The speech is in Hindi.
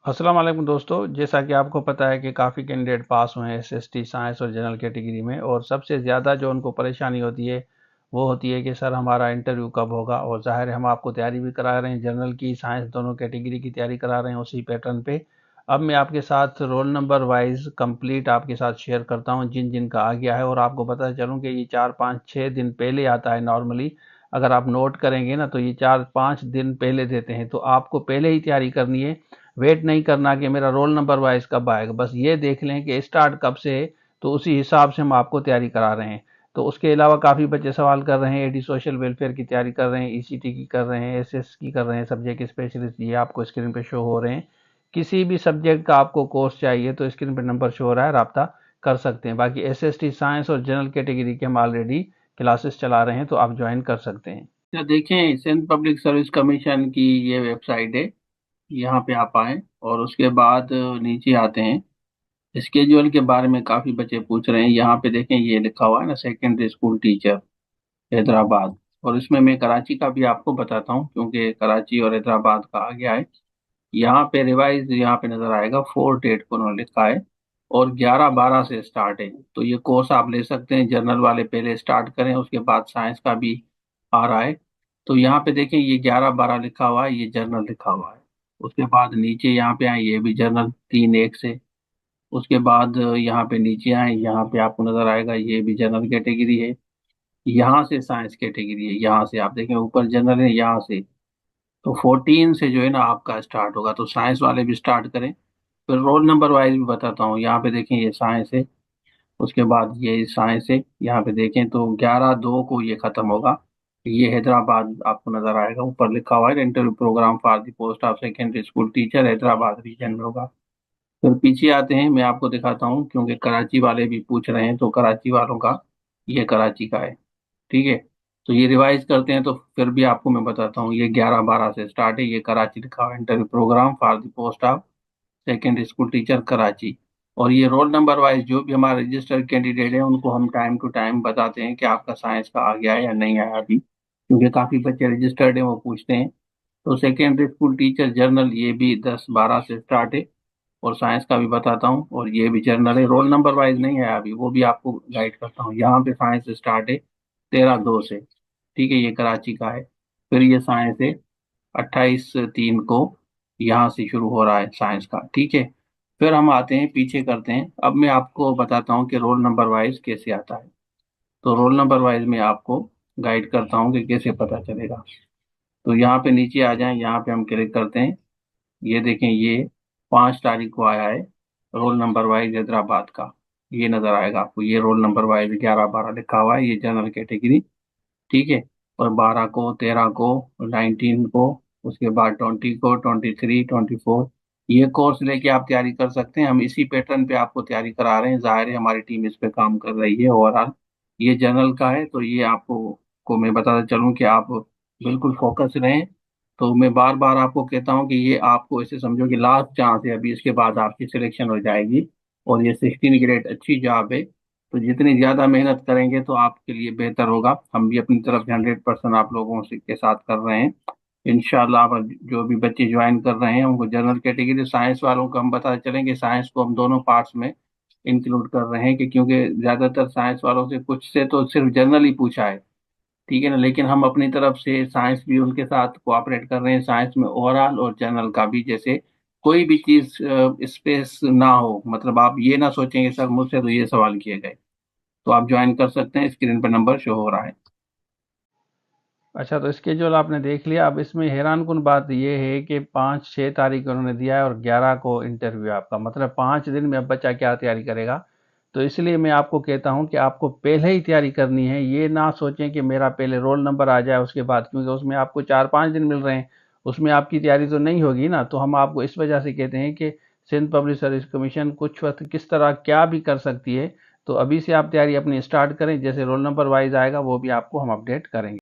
अस्सलाम वालेकुम दोस्तों। जैसा कि आपको पता है कि काफ़ी कैंडिडेट पास हुए हैं एसएसटी साइंस और जनरल कैटेगरी में, और सबसे ज़्यादा जो उनको परेशानी होती है वो होती है कि सर हमारा इंटरव्यू कब होगा। और ज़ाहिर है हम आपको तैयारी भी करा रहे हैं, जनरल की साइंस दोनों कैटेगरी की तैयारी करा रहे हैं उसी पैटर्न पे। अब मैं आपके साथ रोल नंबर वाइज कंप्लीट आपके साथ शेयर करता हूँ जिन जिन का आ गया है, और आपको पता चलूँ कि ये 4 5 6 दिन पहले आता है नॉर्मली। अगर आप नोट करेंगे ना तो ये 4 5 दिन पहले देते हैं, तो आपको पहले ही तैयारी करनी है। वेट नहीं करना कि मेरा रोल नंबर वाइज कब आएगा, बस ये देख लें कि स्टार्ट कब से है, तो उसी हिसाब से हम आपको तैयारी करा रहे हैं। तो उसके अलावा काफ़ी बच्चे सवाल कर रहे हैं, एडी सोशल वेलफेयर की तैयारी कर रहे हैं, ईसीटी की कर रहे हैं, एसएस की कर रहे हैं, सब्जेक्ट स्पेशलिस्ट, ये आपको स्क्रीन पे शो हो रहे हैं। किसी भी सब्जेक्ट का आपको कोर्स चाहिए तो स्क्रीन पे नंबर शो हो रहा है, रब्ता कर सकते हैं। बाकी एसएसटी साइंस और जनरल कैटेगरी के हम ऑलरेडी क्लासेस चला रहे हैं, तो आप ज्वाइन कर सकते हैं। तो देखें, सिंध पब्लिक सर्विस कमीशन की ये वेबसाइट है। यहाँ पे आप आए और उसके बाद नीचे आते हैं। स्केड्यूल के बारे में काफी बच्चे पूछ रहे हैं। यहाँ पे देखें, ये लिखा हुआ है ना, सेकेंडरी स्कूल टीचर हैदराबाद। और इसमें मैं कराची का भी आपको बताता हूँ क्योंकि कराची और हैदराबाद का आ गया है। यहाँ पे रिवाइज यहाँ पे नजर आएगा, 4 डेट को उन्होंने लिखा है और 11/12 से स्टार्ट है। तो ये कोर्स आप ले सकते हैं। जर्नल वाले पहले स्टार्ट करें, उसके बाद साइंस का भी आ रहा है। तो यहाँ पे देखें, ये 11/12 लिखा हुआ है, ये जर्नल लिखा हुआ है। उसके बाद नीचे यहाँ पे आए, ये भी जर्नल 3/1 से। उसके बाद यहाँ पे नीचे आए, यहाँ पे आपको नजर आएगा ये भी जनरल कैटेगरी है। यहाँ से साइंस कैटेगरी है, यहाँ से आप देखें ऊपर जनरल है, यहाँ से। तो 14 से जो है ना आपका स्टार्ट होगा, तो साइंस वाले भी स्टार्ट करें। फिर रोल नंबर वाइज भी बताता हूँ। यहाँ पे देखें, ये साइंस है। उसके बाद ये साइंस है, यहाँ पे देखें तो 11/2 को ये खत्म होगा। ये हैदराबाद आपको नजर आएगा, ऊपर लिखा हुआ है interview programme for the post of secondary school teacher Hyderabad region में होगा। फिर पीछे आते हैं, मैं आपको दिखाता हूँ क्योंकि कराची वाले भी पूछ रहे हैं, तो कराची वालों का ये कराची का है। ठीक है। तो ये रिवाइज करते हैं, तो फिर भी आपको मैं बताता हूँ, ये 11/12 से स्टार्ट है। ये कराची लिखा हुआ है, interview programme for the post of secondary school teacher Karachi. और ये रोल नंबर वाइज जो भी हमारे रजिस्टर्ड कैंडिडेट हैं उनको हम टाइम टू टाइम बताते हैं कि आपका साइंस का आ गया है या नहीं आया अभी, क्योंकि काफी बच्चे रजिस्टर्ड हैं, वो पूछते हैं। तो सेकेंडरी स्कूल टीचर जर्नल ये भी 10/12 से स्टार्ट है। और साइंस का भी बताता हूँ, और ये भी जर्नल है। रोल नंबर वाइज नहीं है अभी, वो भी आपको गाइड करता हूँ। यहाँ पे साइंस स्टार्ट है 13/2 से। ठीक है, ये कराची का है। फिर ये साइंस है 28/3 को, यहाँ से शुरू हो रहा है साइंस का। ठीक है। फिर हम आते हैं, पीछे करते हैं। अब मैं आपको बताता हूँ कि रोल नंबर वाइज कैसे आता है। तो रोल नंबर वाइज में आपको गाइड करता हूँ कि कैसे पता चलेगा। तो यहाँ पे नीचे आ जाएं, यहाँ पे हम क्लिक करते हैं। ये देखें, ये 5 तारीख को आया है रोल नंबर वाइज हैदराबाद का। ये नजर आएगा आपको, ये रोल नंबर वाइज 11/12 लिखा हुआ है, ये जनरल कैटेगरी। ठीक है। और 12 को, 13 को, 19 को, उसके बाद 20 को, 23, 24, ये कोर्स लेके आप तैयारी कर सकते हैं। हम इसी पैटर्न पे आपको तैयारी करा रहे हैं। जाहिर है हमारी टीम इस पे काम कर रही है ओवरऑल। ये जनरल का है, तो ये आपको मैं बताता चलूं कि आप बिल्कुल फोकस रहें। तो मैं बार बार आपको कहता हूँ कि ये आपको ऐसे समझो कि लास्ट चांस है, अभी इसके बाद आपकी सिलेक्शन हो जाएगी। और ये 16 ग्रेड अच्छी जॉब है, तो जितनी ज्यादा मेहनत करेंगे तो आपके लिए बेहतर होगा। हम भी अपनी तरफ से 100% आप लोगों से के साथ कर रहे हैं। इंशाल्लाह आप जो भी बच्चे ज्वाइन कर रहे हैं उनको जनरल कैटेगरी, साइंस वालों को हम बता चलेंगे, साइंस को हम दोनों पार्ट्स में इंक्लूड कर रहे हैं, कि क्योंकि ज्यादातर साइंस वालों से कुछ से तो सिर्फ जनरल ही पूछा है। ठीक है ना, लेकिन हम अपनी तरफ से साइंस भी उनके साथ कोऑपरेट कर रहे हैं, साइंस में ओवरऑल और जनरल का भी। जैसे कोई भी चीज स्पेस ना हो, मतलब आप ये ना सोचेंगे सर मुझसे तो ये सवाल किए गए। तो आप ज्वाइन कर सकते हैं, स्क्रीन पर नंबर शो हो रहा है। अच्छा, तो स्केड्यूल आपने देख लिया। अब इसमें हैरानकुन बात यह है कि 5 6 तारीख उन्होंने दिया है और 11 को इंटरव्यू है आपका, मतलब 5 दिन में अब बच्चा क्या तैयारी करेगा। तो इसलिए मैं आपको कहता हूं कि आपको पहले ही तैयारी करनी है। ये ना सोचें कि मेरा पहले रोल नंबर आ जाए उसके बाद, क्योंकि उसमें आपको 4 5 दिन मिल रहे हैं, उसमें आपकी तैयारी तो नहीं होगी ना। तो हम आपको इस वजह से कहते हैं कि सिंध पब्लिक सर्विस कमीशन कुछ वक्त किस तरह क्या भी कर सकती है। तो अभी से आप तैयारी अपनी स्टार्ट करें, जैसे रोल नंबर वाइज आएगा वो भी आपको हम अपडेट करेंगे।